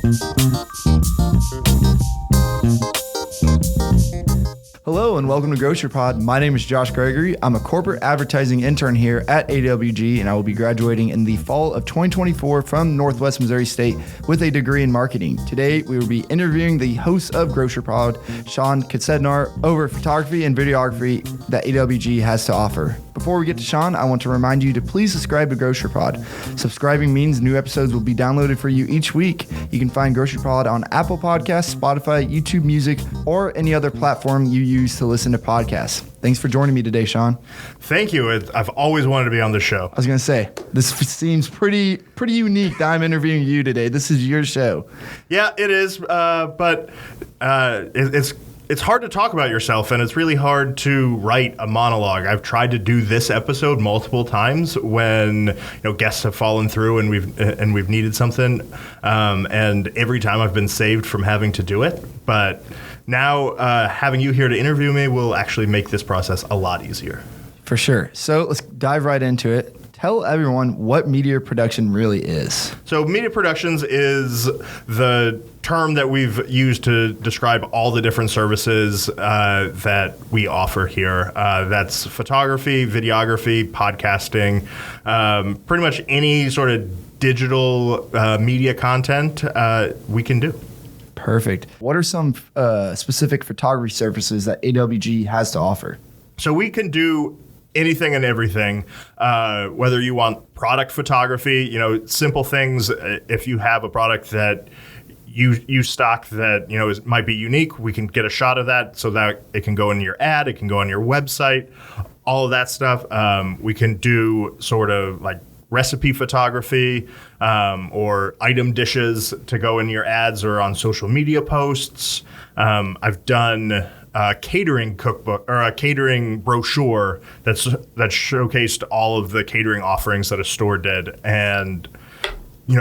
Hello and welcome to Grocer Pod. My name is Josh Gregory. I'm a corporate advertising intern here at AWG, and I will be graduating in the fall of 2024 from Northwest Missouri State with a degree in marketing. Today, we will be interviewing the host of Grocer Pod, Sean Kosednar, over photography and videography that AWG has to offer. Before we get to Sean, I want to remind you to please subscribe to Grocer Pod. Subscribing means new episodes will be downloaded for you each week. You can find Grocer Pod on Apple Podcasts, Spotify, YouTube Music, or any other platform you use to listen to podcasts. Thanks for joining me today, Sean. Thank you. I've always wanted to be on the show. I was going to say, this seems pretty unique that I'm interviewing you today. This is your show. Yeah, it is, but it's hard to talk about yourself, and it's really hard to write a monologue. I've tried to do this episode multiple times when guests have fallen through and we've needed something, and every time I've been saved from having to do it. But now having you here to interview me will actually make this process a lot easier. For sure. So let's dive right into it. Tell everyone what media production really is. So media productions is the term that we've used to describe all the different services that we offer here. That's photography, videography, podcasting, pretty much any sort of digital media content we can do. Perfect. What are some specific photography services that AWG has to offer? So we can do anything and everything, whether you want product photography, simple things. If you have a product that you stock that, might be unique, we can get a shot of that so that it can go in your ad, it can go on your website, all of that stuff. We can do sort of like recipe photography or item dishes to go in your ads or on social media posts. I've done a catering cookbook or a catering brochure that showcased all of the catering offerings that a store did, and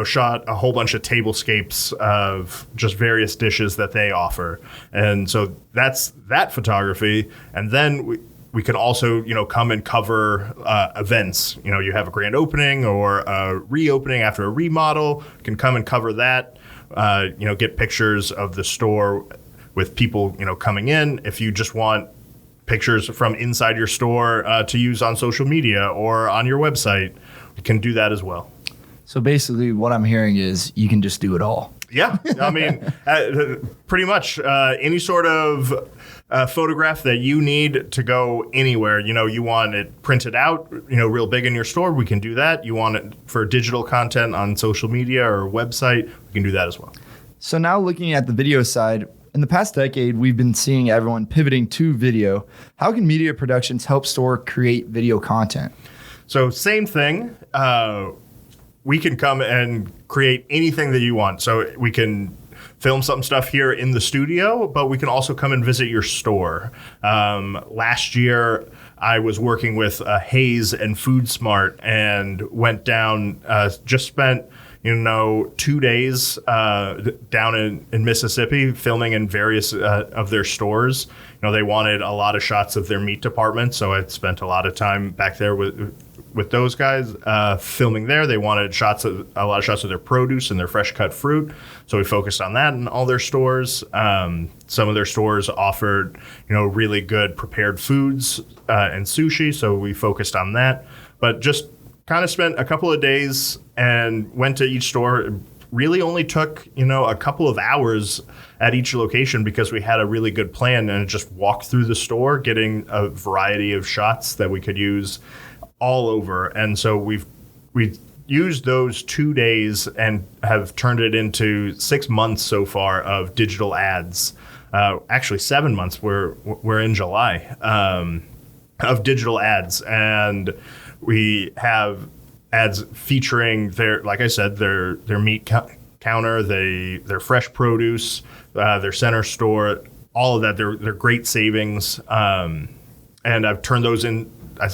shot a whole bunch of tablescapes of just various dishes that they offer. And so that's that photography. And then we can also come and cover events. You have a grand opening or a reopening after a remodel, you can come and cover that. Get pictures of the store with people, coming in. If you just want pictures from inside your store to use on social media or on your website, you can do that as well. So basically what I'm hearing is you can just do it all. Yeah. I mean, pretty much any sort of photograph that you need to go anywhere. You want it printed out, real big in your store, we can do that. You want it for digital content on social media or website, we can do that as well. So now looking at the video side, in the past decade, we've been seeing everyone pivoting to video. How can media productions help store create video content? So same thing. We can come and create anything that you want. So we can film some stuff here in the studio, but we can also come and visit your store. Last year, I was working with Hayes and Food Smart and went down, just spent 2 days down in Mississippi filming in various of their stores. They wanted a lot of shots of their meat department, so I spent a lot of time back there with those guys filming there. They wanted a lot of shots of their produce and their fresh cut fruit, so we focused on that in all their stores. Some of their stores offered really good prepared foods and sushi, so we focused on that. But just kind of spent a couple of days and went to each store. It really only took a couple of hours at each location because we had a really good plan, and just walked through the store getting a variety of shots that we could use all over. And so we've used those 2 days and have turned it into 6 months so far of digital ads. Actually 7 months. We're in July of digital ads, and we have ads featuring their meat counter, their fresh produce, their center store, all of that. They're great savings, and I've turned those in. I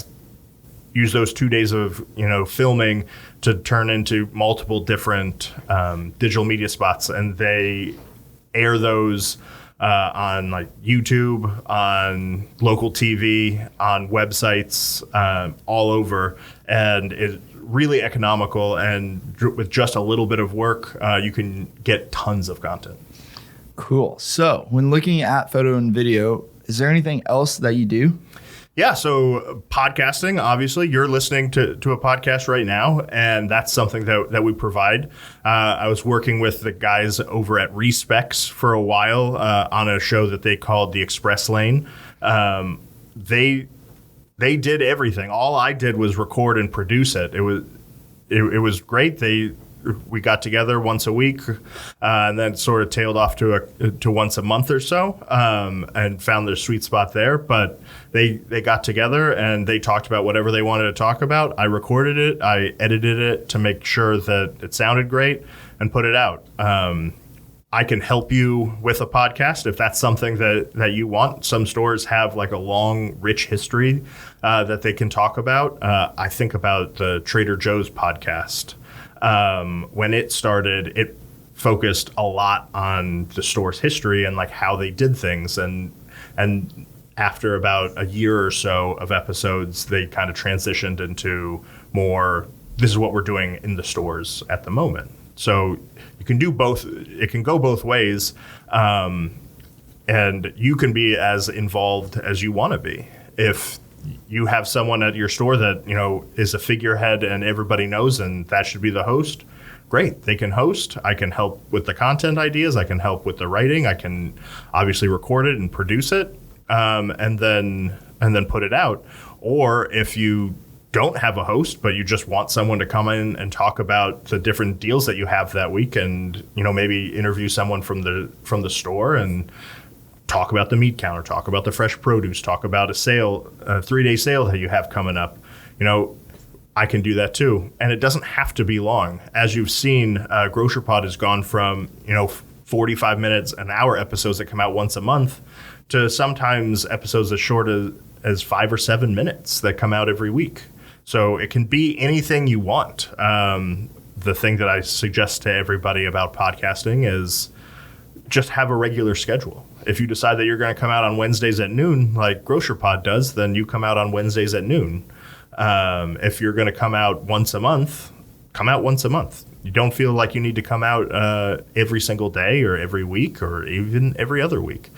use those 2 days of filming to turn into multiple different digital media spots, and they air those on like YouTube, on local TV, on websites, all over, and it really economical, and with just a little bit of work, you can get tons of content. Cool. So when looking at photo and video, is there anything else that you do? Yeah, so podcasting, obviously, you're listening to a podcast right now, and that's something that we provide. I was working with the guys over at Respecs for a while on a show that they called The Express Lane. They did everything. All I did was record and produce it. It was great. We got together once a week, and then sort of tailed off to once a month or so, and found their sweet spot there. But they got together and they talked about whatever they wanted to talk about. I recorded it, I edited it to make sure that it sounded great, and put it out. I can help you with a podcast if that's something that you want. Some stores have like a long, rich history that they can talk about. I think about the Trader Joe's podcast. When it started, it focused a lot on the store's history and like how they did things. And after about a year or so of episodes, they kind of transitioned into more, this is what we're doing in the stores at the moment. So you can do both. It can go both ways, and you can be as involved as you want to be. If you have someone at your store that is a figurehead and everybody knows, and that should be the host, great. They can host. I can help with the content ideas. I can help with the writing. I can obviously record it and produce it, and then put it out. Or if you don't have a host, but you just want someone to come in and talk about the different deals that you have that week, and maybe interview someone from the store and talk about the meat counter, talk about the fresh produce, talk about a 3-day sale that you have coming up. I can do that too, and it doesn't have to be long. As you've seen, Grocer Pod has gone from 45 minutes, an hour episodes that come out once a month, to sometimes episodes as short as 5 or 7 minutes that come out every week. So it can be anything you want. The thing that I suggest to everybody about podcasting is just have a regular schedule. If you decide that you're going to come out on Wednesdays at noon, like Grocer Pod does, then you come out on Wednesdays at noon. If you're going to come out once a month, come out once a month. You don't feel like you need to come out every single day or every week or even every other week.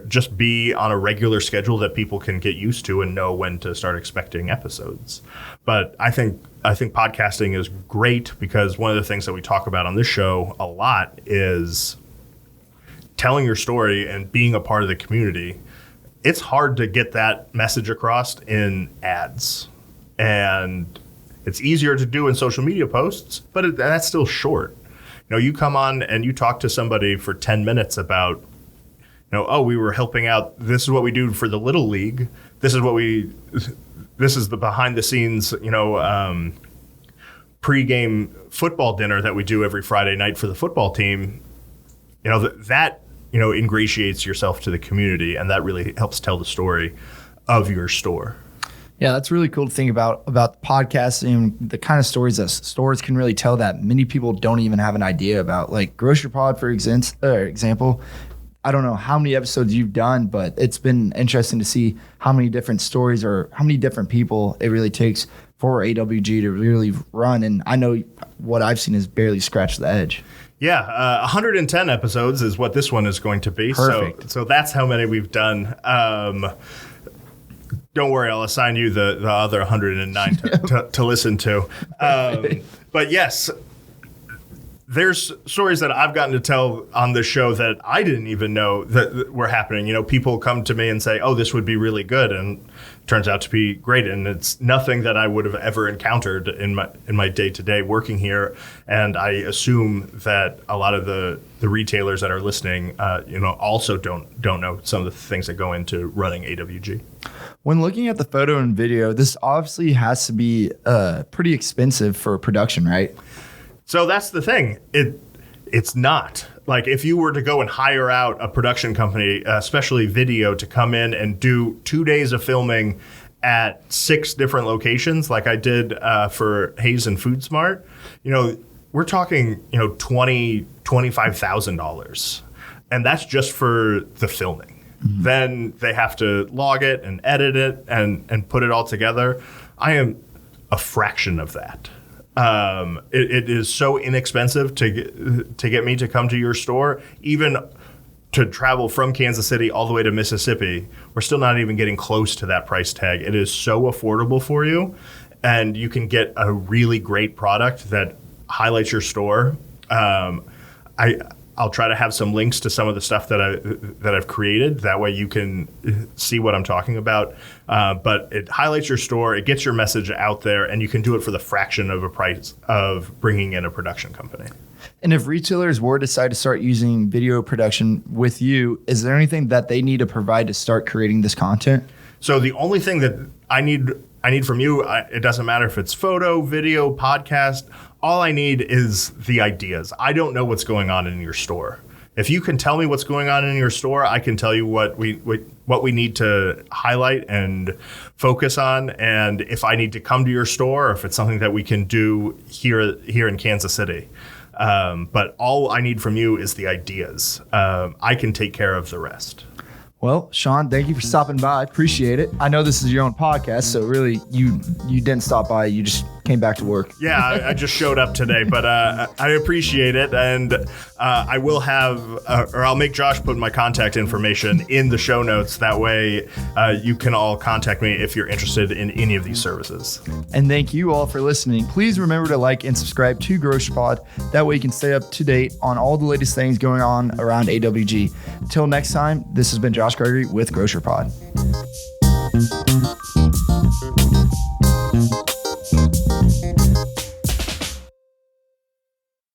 Just be on a regular schedule that people can get used to and know when to start expecting episodes. But I think podcasting is great because one of the things that we talk about on this show a lot is telling your story and being a part of the community. It's hard to get that message across in ads. And it's easier to do in social media posts, but that's still short. You come on and you talk to somebody for 10 minutes about, we were helping out. This is what we do for the Little League. This is the behind the scenes, pregame football dinner that we do every Friday night for the football team. That ingratiates yourself to the community, and that really helps tell the story of your store. Yeah, that's really cool to think about podcasting, the kind of stories that stores can really tell that many people don't even have an idea about. Like Grocer Pod, for example, I don't know how many episodes you've done, but it's been interesting to see how many different stories or how many different people it really takes for AWG to really run. And I know what I've seen is barely scratched the edge. Yeah, 110 episodes is what this one is going to be. Perfect. So that's how many we've done. Don't worry, I'll assign you the other 109 to listen to. But yes, there's stories that I've gotten to tell on the show that I didn't even know that were happening. People come to me and say, oh, this would be really good. And it turns out to be great. And it's nothing that I would have ever encountered in my day-to-day working here. And I assume that a lot of the retailers that are listening, also don't know some of the things that go into running AWG. When looking at the photo and video, this obviously has to be pretty expensive for production, right? So that's the thing. It's not. Like if you were to go and hire out a production company, especially video, to come in and do 2 days of filming at 6 different locations, like I did for Hayes and Food Smart, we're talking, $25,000, and that's just for the filming. Mm-hmm. Then they have to log it and edit it and put it all together. I am a fraction of that. It is so inexpensive to get me to come to your store, even to travel from Kansas City all the way to Mississippi. We're still not even getting close to that price tag. It is so affordable for you, and you can get a really great product that highlights your store. I'll try to have some links to some of the stuff that I've created. That way you can see what I'm talking about. But it highlights your store, it gets your message out there, and you can do it for the fraction of a price of bringing in a production company. And if retailers were to decide to start using video production with you, is there anything that they need to provide to start creating this content? So the only thing that I need from you, it doesn't matter if it's photo, video, podcast, all I need is the ideas. I don't know what's going on in your store. If you can tell me what's going on in your store, I can tell you what we need to highlight and focus on, and if I need to come to your store, or if it's something that we can do here in Kansas City. But all I need from you is the ideas. I can take care of the rest. Well, Sean, thank you for stopping by. Appreciate it. I know this is your own podcast, so really you didn't stop by. You just came back to work. Yeah, I just showed up today, but I appreciate it. And I will have, or I'll make Josh put my contact information in the show notes. That way you can all contact me if you're interested in any of these services. And thank you all for listening. Please remember to like and subscribe to Grocer Pod. That way you can stay up to date on all the latest things going on around AWG. Until next time, this has been Josh Gregory with Grocer Pod.